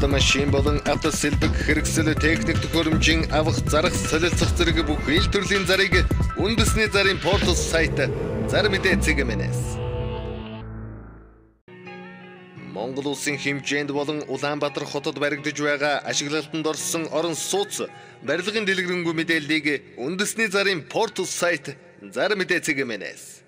автомашин болон автосэлбэг хэрэгсэл техник төхөөрөмжийн авах зарах солилцох зэрэг бүх ил төрлийн зарыг үндэсний зарын портал сайт Зар мэдээ цэгмэнэс. Монгол улсын хэмжээнд болон Улаанбаатар хотод баригдаж байгаа ашиглалтанд орсон орон сууц барилгын дэлгэрэнгүй мэдээллийг үндэсний зарын портал сайт Зар мэдээ цэгмэнэс.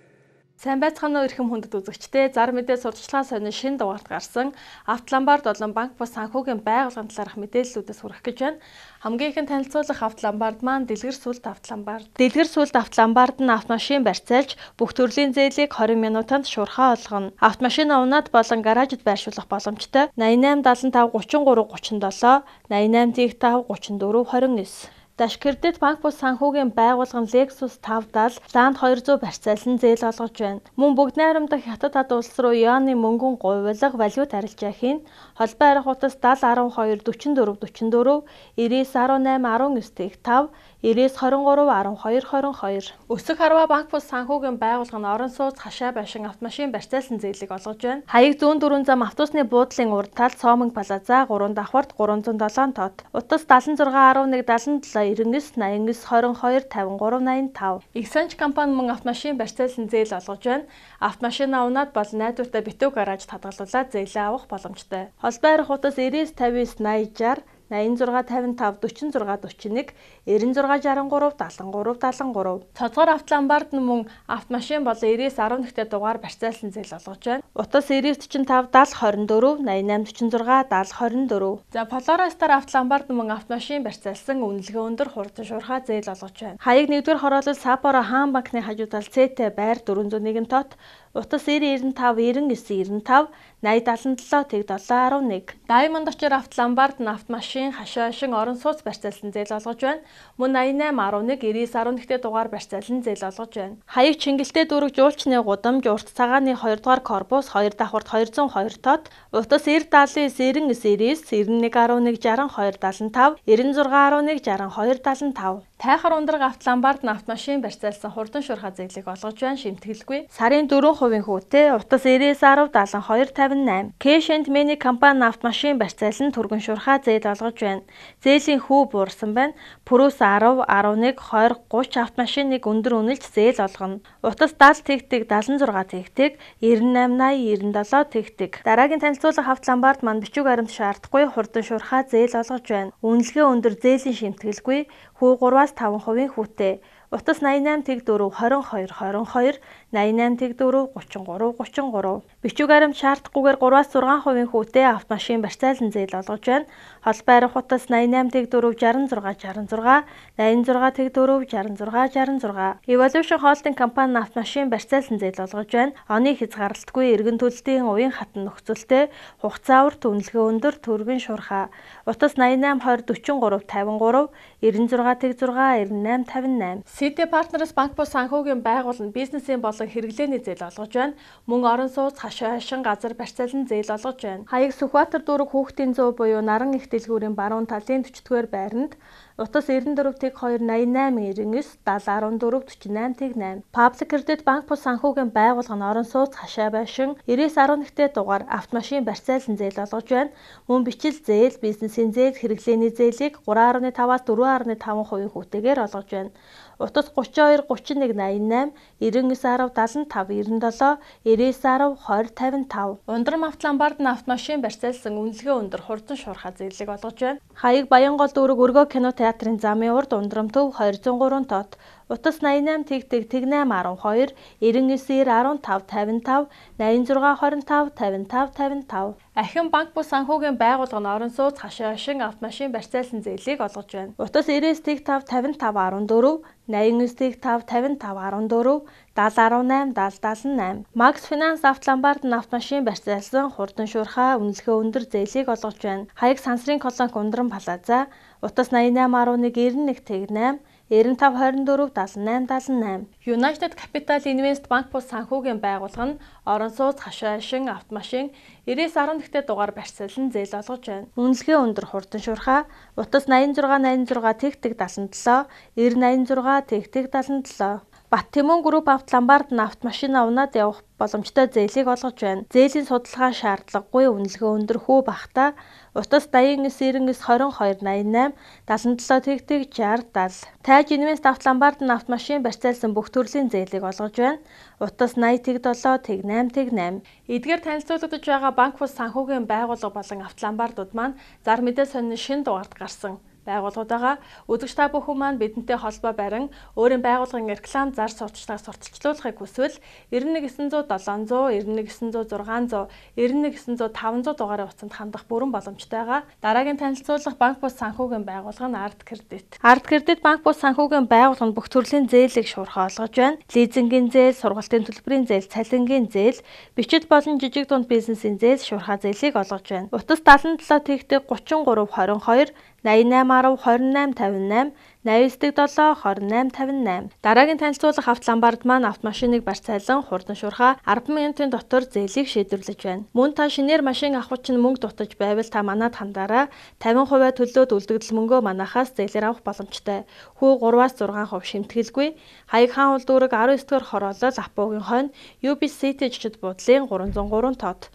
Сайн байцгаана уу эрхэм хүндэт үзэгчдээ. Зар мэдээ сурталчилгаан сонин шинэ дугаарт гарсан Автоломбард болон банк бус санхүүгийн байгууллагын талаарх мэдээллүүдээс хүргэх гэж байна. Хамгийн ихэнд танилцуулах Автоломбард маань Дэлгэр сүлд Автоломбард. Дэлгэр сүлд Автоломбард нь автомашин барьцаалж бүх төрлийн зээлийг 20 минутанд шуурхаа олгоно. Автомашин унаад болон гаражид байршуулах боломжтой 88 75 33 37 88 35 34 29. Дашкирдэд банк бус санхүүгийн байгууллага нь Lexus 570 Land 200 барьцаалсан зээл олгож байна. Мөн бүгд найрамдах хятад хад улс руу юаны мөнгөн гуйвалга валют арилжаахын холбоо арих утас 70 12 44 44 99 18 19 5 99 23 12 22. Өсөх харваа банк бус санхүүгийн байгууллага нь орон сууц хашаа байшин автомашин барьцаалсан зээлийг олгож байна. Хаяг зүүн дөрвөн зам автобусны буудлын урд тал Цоомонг плаза 3 давхарт 307 тот. Утас 76 11 77 99 89 22 53 85. Ихсанч компани мөн автомашин барьцаалсан зээл олгож байна. Автомашинаа унаад бол найдвартай битүү гаражд хадгалуулаад зээлээ авах боломжтой. Холбоо арих утас 99 59 80 60 86 55 46 41 96 63 73 73. Цоцгоор Автоломбард нь мөн автомашин болон 99 11-т дугаар барьцаалсан зээл олгож байна. Утас 99 45 70 24 88 46 70 24. За Полоростаар Автоломбард мөн автомашин барьцаалсан үнэлгээ өндөр хурдан шуурхаа зээл олгож байна. Хаяг 1-р хороолол Саппоро хаан банкны хажуу тал ЦТ байр 401 тот. Утас 90 95 99 95 80 77 711. Diamond очир Автоломбард нь автомашин хашаашин орон сууц барьцаалсан зээл олгож байна. Мөн 88 11 99 11-т дугаар барьцаалсан зээл олгож байна. Хаяг Чингэлтэй дүүрэг жуулчны гудамж урт цагааны 2-р корпус 2 давхарт 202 тот. Утас 90 79 99 99 91 11 62 75 96 11 62 75. Тайхар ундраг Автоломбард нь автомашин барьцаалсан хурдан шуурхаа зээлийг олгож байна. Шимтгэлгүй. Сарын 4% хүүтэй утас 99 10 72 58. Cash and Money компани автомашин барьцаалсан түргэн шуурхаа зээл олгож байна. Зээлийн хүү буурсан байна. Пүрүүс 10 11 20 30 автомашиныг өндөр үнэлж зээл олгоно. Утас 70 тэгтэг 76 тэгтэг 98 80 97 тэгтэг. Дараагийн танилцуулах Автоломбард маань бичиг баримт шаардахгүй хурдан шуурхаа зээл олгож байна. Үнэлгээ өндөр зээлийн шимтгэлгүй хүү 3-5% хүүтэй. Утас 88 тэг 4 22 22 88 тэг 4 33 33. Бичиг баримт шаардахгүйгээр 3-6% хүүтэй автомашин барьцаалсан зээл олгож байна. Холбоо арих утас 88 тэг 4 66 66 86 тэг 4 66 66. Evolution Holding компани автомашин барьцаалсан зээл олгож байна. Оны хязгаарлалтгүй эргэн төлөлтийн уян хатан нөхцөлтэй хугацаа урт үнэлгээ өндөр түргэн шуурхаа. Утас 88 20 43 53 96 тэг 6 98 58. City Partners банк бус санхүүгийн байгууллага нь бизнесийн болон хэрэглээний зээл олгож байна. Мөн орон сууц хашаашин газар барьцаалсан зээл олгож байна. Хаяг Сүхбаатар дүүрэг Хүүхдийн зөө буюу Наран их дэлгүүрийн баруун талын 40-р байранд утас 94 тэг 2 88 99 70 14 48 тэг 8. Public Credit банк бус санхүүгийн байгууллага нь орон сууц хашаа байшин 99 11-т дугаар автомашин барьцаалсан зээл олгож байна. Мөн бичил зээл, бизнесийн зээл, хэрэглээний зээлийг 3.5-аас 4.5% хүүтэйгээр олгож байна. Утас 32 31 88 99 10 75 97 99 10 20 55. Ундрам Автоломбард нь автомашин барьцаалсан үнэлгээ өндөр хурдан шуурхаа зээлийг олгож байна. Хаяг Баянгол дүүрэг Өргөө кино театрын замын урд Ундрам төв 203 тот. Утас 88 тэгтэг 8 12 99 15 55 86 25 55 55. Ахин банк бус санхүүгийн байгууллага нь орон сууц хашаашин автомашин барьцаалсан зээлийг олгож байна. Утас 99 тэг 5 55 14 89 тэг 5 55 14 70 18 70 78. Max Finance Автоломбард нь автомашин барьцаалсан хурдан шуурхаа үнэлгээ өндөр зээлийг олгож байна. Хаяг Сансрын колонк Ундрам плаза утас 88 11 91 тэг 8 95 24 78 78. United Capital Invest банк бус санхүүгийн байгууллага нь орон сууц хашаашин автомашин 99 11-т дугаар барьцаалсан зээл олгож байна. Үнэлгээ өндөр хурдан шуурхаа утас 86 86 тэгтэг 77 90 86 тэгтэг 77. Баттимон групп автоломбард нь автомашин авнаад явах боломжтой зээлийг олгож байна. Зээлийн судалгаа шаардлагагүй, үнэлгээ өндөр хүү багтаа утас 89 99 22 88 77 тэгтэг 60 70. Тайж Инвест автоломбард нь автомашин барьцаалсан бүх төрлийн зээлийг олгож байна. Утас 80 тэг 7 тэг 8 тэг 8. Эдгээр танилцуулагдж байгаа банк бус санхүүгийн байгууллага болон автоломбардууд маань зар мэдээ сонины шинэ дугаард гарсан байгууллагуудаа үзэгч та бүхэн маань бидэнтэй холбоо барин өөрийн байгууллагын реклам зар сурталчилгааг сурталчлуулахыг хүсвэл 91 900 700 91 900 600 91 900 500 дугаарын утсанд хандах бүрэн боломжтойгаа. Дараагийн танилцуулах банк бус санхүүгийн байгууллага нь Арт Кредит. Арт Кредит банк бус санхүүгийн байгууллага нь бүх төрлийн зээлийг шуурхай олгож байна. Лизингийн зээл, сургалтын төлбөрийн зээл, цалингийн зээл, бичиг болон жижиг дунд бизнесийн зээл шуурхай зээлийг олгож байна. Утас 77 тэгтэг 33 22 88 10 28 58 89 7 28 58. Дараагийн танилцуулах автоломбард маань автомашиныг барьцаалан хурдан шуурхай 10 минутын дотор зээлийг шийдвэрлэж байна. Мөн та шинээр машин авах чинь мөнгө дутаж байвал та манад хандаараа 50% төлөөд үлдэгдэл мөнгөө манахаас зээлээр авах боломжтой. Хүү 3-аас 6% шимтгэлгүй. Хаяг хаан улдүүрэг 19-р хороолол Апогийн хойно UBC жижиг буудлын 303 тод.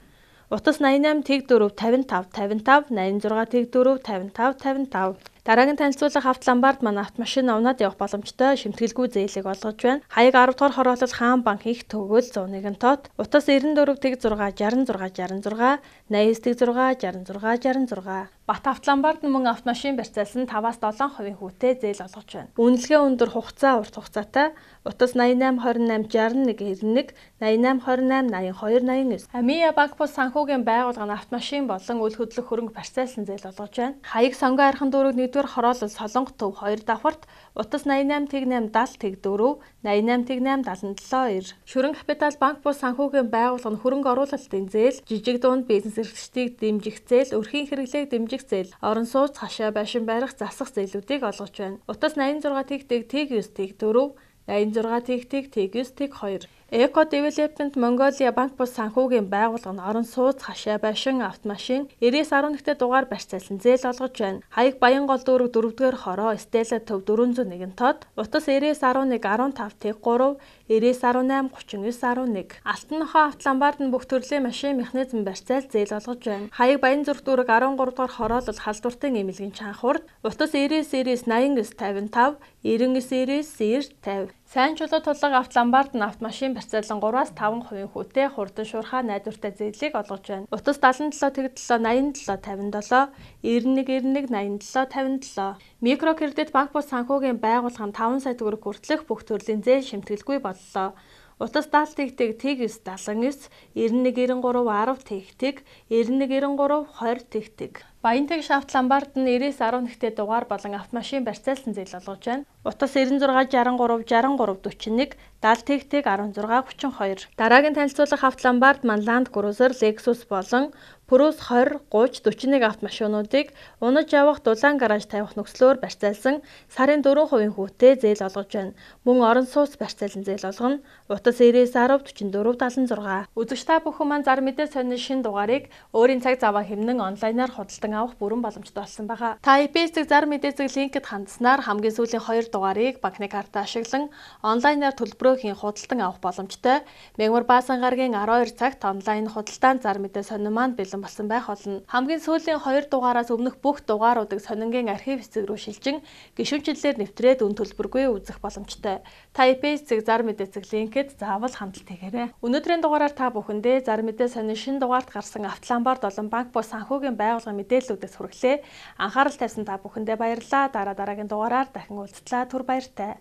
Утас 88 тэг 4 55 55 86 тэг 4 55 55. Дараагийн танилцуулах автоломбард маань автомашин авнаад явах боломжтой шимтгэлгүй зээлийг олгож байна. Хаяг 10 дугаар хороолол Хаан банк их төгөөл 101 тод. Утас 94 тэг 6 66 66 89 тэг 6 66 66. Бат автоломбард нь мөн автомашин барьцаалсан 5-аас 7% хүүтэй зээл олгож байна. Үнэлгээ өндөр хугацаа урт хугацаатай. Утас 88 28 61 91 88 28 82 89. Амиа банк бус санхүүгийн байгууллага нь автомашин болон үйл хөдлөх хөрөнгө барьцаалсан зээл олгож байна. Хаяг сонгоо архан дүүрэг 1-р хороолол Солонгот төв 2 давхарт утас 88 тэг 8 70 тэг 4 88 тэг 8 77 2. Шүрэн капитал банк бус санхүүгийн байгууллага нь хөрөнгө оруулалтын зээл, жижиг дунд бизнес эрхлэгчдийг дэмжих зээл, өрхийн хэрэглээг дэмжих зээл, орон сууц, хашаа байшин барих, засах зээлүүдийг олгож байна. Утас 86 тэг 9 тэг 4 86 тэг 9 тэг 2. Eco Development Mongolia банк бус санхүүгийн байгууллага нь орон сууц, хашаа байшин, автомашин 99.11-т дугаар барьцаалсан зээл олгож байна. Хаяг Баянгол дүүрэг 4-р хороо Стелла төв 401 тод. Утас 99.11 15 тэг 3 99.18 39.11. Алтан нохой автоломбард нь бүх төрлийн машин механизм барьцаал зээл олгож байна. Хаяг Баянзүрх дүүрэг 13-р хороолол халдвартын эмнэлгийн чанхурд. Утас 99 89 55 99 50. Сайн чулуу тулга автоломбард нь автомашин барьцаалан 3-аас 5% хүүтэй хурдан шуурхай найдвартай зээлийг олгож байна. Утас 77 тэг 7 87 57 91 91 87 57. Микрокредит банк бус санхүүгийн байгууллага нь 5 сая төгрөг хүртэлх бүх төрлийн зээл шимтгэлгүй боллоо. Утас 70 тэг 9 79 91 93 10 тэгтэг 91 93 20 тэгтэг. Баянтэг автоломбард нь 99.11-т дугаар болон автомашин барьцаалсан зээл олгож байна. Утас 96 63 63 41 70 тэгтэг 16 32. Дараагийн танилцуулах автоломбард маань Land Cruiser, Lexus болон Purus 20 30 41 автомашинуудыг унаж явах дулаан гараж тавих нөхцлөөр барьцаалсан сарын 4% хүүтэй зээл олгож байна. Мөн орон сууц барьцаалсан зээл олгоно. Утас 99 10 44 76. Үзэгч та бүхэн маань зар мэдээ сонины шинэ дугаарыг өөрийн цаг зав хэмнэн онлайнаар худалдан авах бүрэн боломжтой болсон байгаа. Та IPS-ийг зар мэдээцэг линкэд хандаснаар хамгийн сүүлийн 2 дугаарыг банкны картаа ашиглан онлайнаар төлбөрөө хийн худалдан авах боломжтой. Мягмар Баасан гарагийн 12 цагт онлайн худалдаанд зар мэдээ сонин маань бэлэн болсон байх болно. Хамгийн сүүлийн 2 дугаараас өмнөх бүх дугааруудыг сонингийн архив хэсэг рүү шилжин гишүүнчлэлээр нэвтрээд үн төлбөргүй үзэх боломжтой. Та IPS-ийг зар мэдээцэг линкэд заавал хандлт хийгээрэй. Өнөөдрийн дугаараар та бүхэндээ зар мэдээ сонин шинэ дугаард гарсан автоломбард болон банк бус санхүүгийн байгууллагын мэдээллүүдээс хүргэлээ. Анхаарал тавьсан та бүхэндээ баярлалаа. Дараагийн дугаараар дахин уулзтлаа. Түр баяртай.